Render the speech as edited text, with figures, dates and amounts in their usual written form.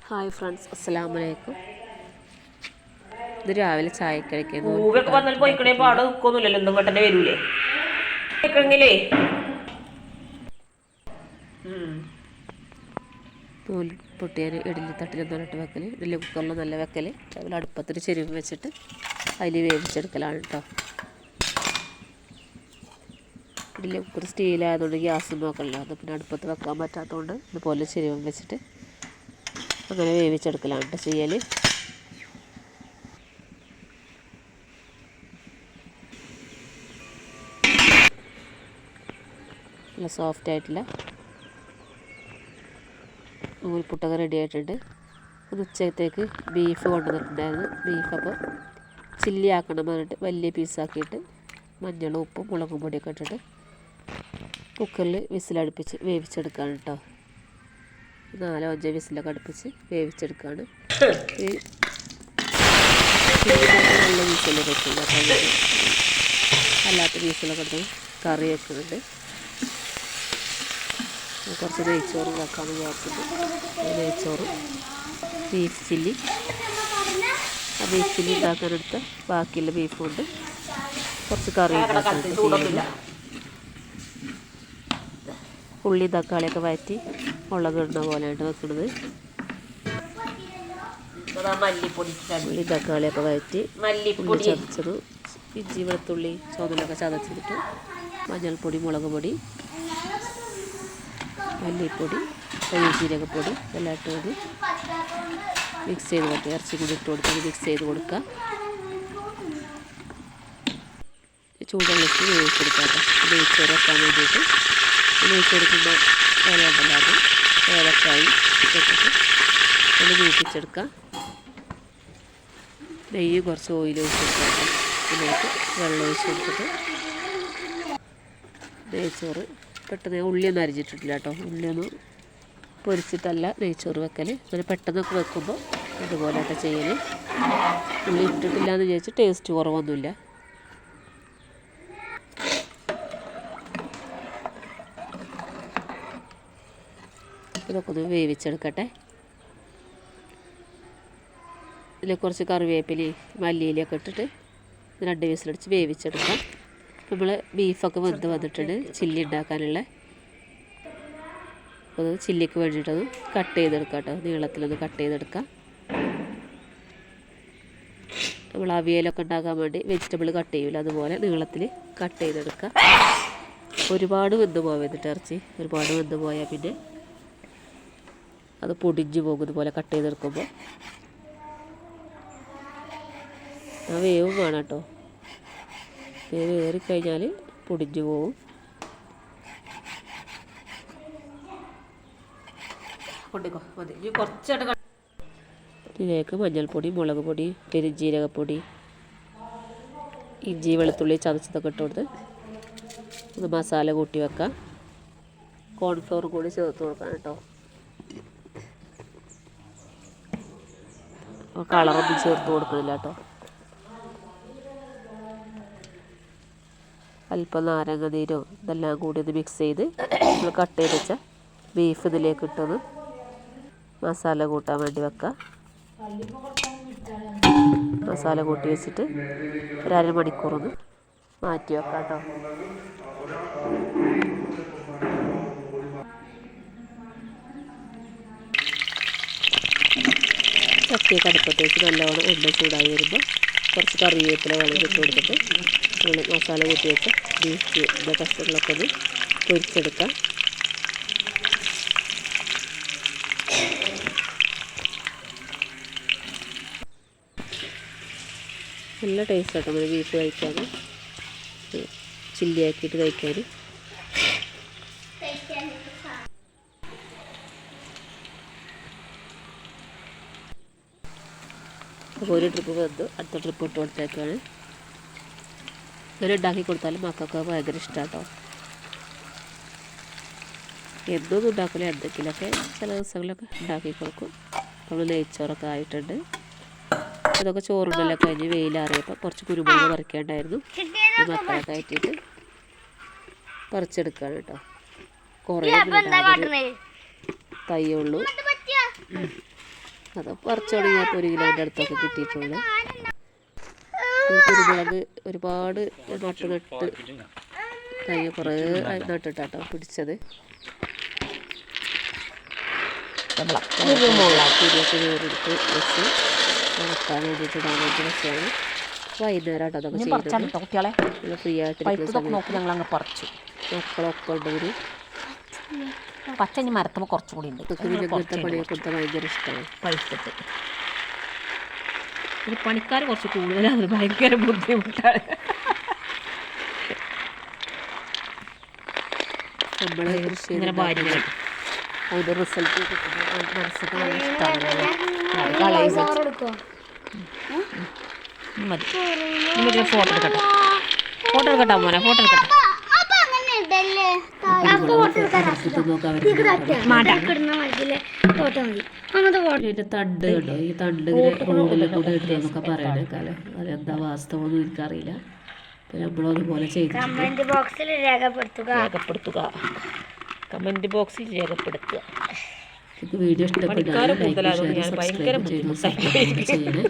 Hi friends, അസ്സലാമു അലൈക്കും. ഇത് രാവിലെ ചായ കഴിക്കുന്നു. പൂവൊക്കെ വന്നാൽ പോയിക്കണേ പാടെ നിൽക്കൊന്നുമില്ലല്ലോ, എന്തും തന്നെ വരൂലേ കേൾക്കണെങ്കിലേ. നൂൽ പൊട്ടിയാൽ ഇഡലി തട്ടിൽ നല്ലിട്ട് വെക്കൽ, ഇഡലി കുക്കറിൽ നല്ല വെക്കൽ, അതുപോലെ അടുപ്പത്തൊരു ചെരുവ് വെച്ചിട്ട് അതിൽ വേവിച്ചെടുക്കലാണ് കേട്ടോ. ഇഡലി കുക്കർ സ്റ്റീലായതുകൊണ്ട് ഗ്യാസ് നോക്കണില്ല, അത് പിന്നെ അടുപ്പത്ത് വെക്കാൻ പറ്റാത്തതുകൊണ്ട് ഇതുപോലെ ചെരുവ് വെച്ചിട്ട് അങ്ങനെ വേവിച്ചെടുക്കലാണ് കേട്ടോ ചെയ്യൽ. നല്ല സോഫ്റ്റ് ആയിട്ടുള്ള നൂൽപുട്ടൊക്കെ റെഡി ആയിട്ടുണ്ട്. അത് ഉച്ചത്തേക്ക് ബീഫ് കൊണ്ടുവന്നിട്ടുണ്ടായിരുന്നു. ബീഫ് അപ്പോൾ ചില്ലി ആക്കണം പറഞ്ഞിട്ട് വലിയ പീസാക്കിയിട്ട് മഞ്ഞളും ഉപ്പും മുളകും പൊടിയൊക്കെ ഇട്ടിട്ട് കുക്കറിൽ വിസിലടുപ്പിച്ച് വേവിച്ചെടുക്കുകയാണ് കേട്ടോ. 4-5 വിസിലൊക്കെ അടുപ്പിച്ച് വേവിച്ചെടുക്കുകയാണ്. നല്ല വിസിൽ വെക്കില്ല, അല്ലാത്ത വിസിലൊക്കെ എടുത്ത് കറി വെക്കുന്നുണ്ട്. കുറച്ച് നെയ്ച്ചോറും വെക്കാമെന്ന് വിചാരിച്ചിട്ട് നെയ്ച്ചോറും ബീഫ് ചില്ലി, ആ ബീഫ് ചില്ലി ഉണ്ടാക്കാനെടുത്ത് ബാക്കിയുള്ള ബീഫ് കൊണ്ട് കുറച്ച് കറി ഉണ്ടാക്കാനുണ്ട്. ഉള്ളി തക്കാളിയൊക്കെ വഴറ്റി മുളക് ഇടുന്ന പോലെയാണ് വെക്കുന്നത്. ഉള്ളി തക്കാളിയൊക്കെ വഴറ്റി ഉള്ളി ചതച്ചത്, ഇഞ്ചി വെളുത്തുള്ളി ചുവന്നുള്ളിയൊക്കെ ചതച്ചിട്ട് മഞ്ഞൾപ്പൊടി, മുളക് പൊടി, മല്ലിപ്പൊടി, ജീരകപ്പൊടി എല്ലാം ഇട്ട് മതി മിക്സ് ചെയ്ത് കൊടുക്കുക. ഇറച്ചി കൂടി ഇട്ട് കൊടുത്ത് മിക്സ് ചെയ്ത് കൊടുക്കുക. ചൂടുവെള്ളത്തിൽ വേവിച്ചെടുക്കാം കേട്ടോ. നെയ്ച്ചോറ് വെക്കാൻ വേണ്ടിയിട്ട് നെയ്ച്ചെടുക്കുമ്പോൾ ഇല ഉണ്ടല്ലോ, അത് ഏലക്കായി ഇട്ടിട്ട് ഒന്ന് മൂപ്പിച്ചെടുക്കാം. നെയ്യ് കുറച്ച് ഓയിൽ ഒഴിച്ചെടുക്കാം. ഇതിലേക്ക് വെള്ളം ഒഴിച്ച് കൊടുത്തിട്ട് നെയ്ച്ചോറ് പെട്ടെന്ന് ഉള്ളിയൊന്നും അരിഞ്ഞിട്ടിട്ടില്ല കേട്ടോ. ഉള്ളിയൊന്നും പൊരിച്ചിട്ടല്ല നെയ്ച്ചോറ് വെക്കൽ. അങ്ങനെ പെട്ടെന്നൊക്കെ വെക്കുമ്പോൾ ഇതുപോലെയൊക്കെ ചെയ്യൽ. ഉള്ളി ഇട്ടിട്ടില്ല എന്ന് വിചാരിച്ച് ടേസ്റ്റ് കുറവൊന്നുമില്ല. ഇതൊക്കെ ഒന്ന് വേവിച്ചെടുക്കട്ടെ. ഇതിൽ കുറച്ച് കറിവേപ്പിലയും മല്ലിയിലൊക്കെ ഇട്ടിട്ട് 2 വിസിലടിച്ച് വേവിച്ചെടുക്കാം. നമ്മൾ ബീഫൊക്കെ വെന്ത് വന്നിട്ടുണ്ട് ചില്ലി ഉണ്ടാക്കാനുള്ള. അത് ചില്ലിക്ക് വേണ്ടിയിട്ടൊന്ന് കട്ട് ചെയ്തെടുക്കാം കേട്ടോ. നീളത്തിലൊന്ന് കട്ട് ചെയ്തെടുക്കാം. നമ്മൾ അവിയലൊക്കെ ഉണ്ടാക്കാൻ വേണ്ടി വെജിറ്റബിൾ കട്ട് ചെയ്യില്ല, അതുപോലെ നീളത്തിൽ കട്ട് ചെയ്തെടുക്കാം. ഒരുപാട് വെന്ത് പോകാൻ ഇറച്ചി ഒരുപാട് വെന്ത് പോയാൽ പിന്നെ അത് പൊടിഞ്ഞു പോകും. ഇതുപോലെ കട്ട് ചെയ്തെടുക്കുമ്പോൾ ആ വേവും വേണം കേട്ടോ. വേവ് ഏറിക്കഴിഞ്ഞാൽ പൊടിഞ്ഞു പോകും. ഇതിലേക്ക് മഞ്ഞൾപ്പൊടി, മുളക് പൊടി, പെരുംജീരകപ്പൊടി, ഇഞ്ചി വെളുത്തുള്ളി ചതച്ചതൊക്കെ ഇട്ട് കൊടുത്ത് ഒന്ന് മസാല കൂട്ടി വെക്കാം. കോൺഫ്ലവർ കൂടി ചേർത്ത് കൊടുക്കണം കേട്ടോ. കളറൊന്നും ചേർത്ത് കൊടുക്കുന്നില്ല കേട്ടോ. അല്പം നാരങ്ങ നീരോ ഇതെല്ലാം കൂടി ഒന്ന് മിക്സ് ചെയ്ത് നമ്മൾ കട്ട് ചെയ്ത് വെച്ച ബീഫ് ഇതിലേക്ക് ഇട്ടൊന്ന് മസാല കൂട്ടാൻ വേണ്ടി വെക്കാം. മസാല കൂട്ടി വെച്ചിട്ട് ഒരു അരമണിക്കൂറൊന്ന് മാറ്റി വെക്കാം കേട്ടോ. ചട്ടിയൊക്കെ അടുപ്പത്ത് വെച്ച് നല്ലവണ്ണം എണ്ണ ചൂടായി വരുമ്പോൾ കുറച്ച് കറിവേപ്പില വെള്ളം ഇട്ട് കൊടുത്തിട്ട് നമ്മൾ മസാല കൂട്ടി വെച്ച ബീഫിൻ്റെ കഷ്ണങ്ങളൊക്കെ ഒന്ന് പൊരിച്ചെടുക്കാം. നല്ല ടേസ്റ്റ് ആട്ടോ നമ്മൾ ബീഫ് കഴിക്കാൻ, ചില്ലി ആക്കിയിട്ട് കഴിക്കാൻ. അപ്പോൾ ഒരു ട്രിപ്പ് വന്ന് അടുത്ത ട്രിപ്പ് ഇട്ട് കൊടുത്തേക്കാണ്. ഇങ്ങനെ ഉണ്ടാക്കി കൊടുത്താലും മക്കൾക്ക് ഭയങ്കര ഇഷ്ടമാണ് കേട്ടോ. എന്നൊന്നും ഉണ്ടാക്കില്ല, എന്തെങ്കിലുമൊക്കെ ചില ദിവസങ്ങളിലൊക്കെ ഉണ്ടാക്കി കൊടുക്കും. നമ്മൾ നെയ്ച്ചോറൊക്കെ ആയിട്ടുണ്ട്. അതൊക്കെ ചോറുണ്ടല്ലോ കഴിഞ്ഞ് വെയിലാറിയപ്പോൾ കുറച്ച് കുരുമുളക് പറിക്കേണ്ടായിരുന്നു. മക്കളൊക്കെ ആയിട്ടിട്ട് പറിച്ചെടുക്കുകയാണ് കേട്ടോ. കുറേ തയ്യുള്ളൂ. അത് പറിച്ചു തുടങ്ങിയപ്പോൾ 1 കിലോൻ്റെ അടുത്തൊക്കെ കിട്ടിയിട്ടുള്ളൂ. കുരുമുളക് ഒരുപാട് നട്ട് കഴിഞ്ഞ കുറേ നട്ടിട്ടാട്ടോ പിടിച്ചത്. കുരുവൊക്കെ വേറെടുത്ത് വെച്ച് ഉണക്കാൻ വേണ്ടിയിട്ട് ഇടാൻ വേണ്ടി വെച്ചാണ്. വൈകുന്നേരം ആട്ടോ അതൊക്കെ ചെയ്യുന്നത്. കുട്ടികളെ ഫ്രീ ആയിട്ട് ഞങ്ങളങ്ങ് പറിച്ചു. മക്കളൊക്കെ ഉണ്ടവര് പച്ചഞ്ഞ് മരത്തുമ്പോൾ കുറച്ചും കൂടി ഉണ്ട്. ഇങ്ങനത്തെ പണിയൊക്കെ കൊടുത്താൽ ഭയങ്കര ഇഷ്ടമാണ്. പഴുത്തിട്ട് ഒരു പണിക്കാർ കുറച്ച് കൂടുതലാണ്, ഭയങ്കര ബുദ്ധിമുട്ടാണ്. നമ്മളെ കൃഷി ഇങ്ങനെ ഭാര്യ അതിൻ്റെ റിസൾട്ട് കിട്ടുന്നത് മനസ്സിലാക്കാൻ നല്ല ഇഷ്ടമാണ്. മതി ഫോട്ടോ എടുക്കട്ടെ, ഫോട്ടോ എടുക്കട്ടെ മോനെ, ഫോട്ടോ എടുക്കട്ടെ. തണ്ട് കണ്ടോ, ഈ തണ്ട് റോഡിൽ കൂടെ ഇടുന്നൊക്കെ പറയണേക്കാലോ. അതെന്താ വാസ്തവമൊന്നും എനിക്കറിയില്ല. അപ്പം നമ്മളും അതുപോലെ ചെയ്തിട്ടുണ്ട്. കമൻറ്റ് ബോക്സിൽ രേഖപ്പെടുത്തുക. വീഡിയോ ഇഷ്ടപ്പെട്ടാൽ ലൈക്ക്, ഷെയർ, സബ്സ്ക്രൈബ് ചെയ്യണം.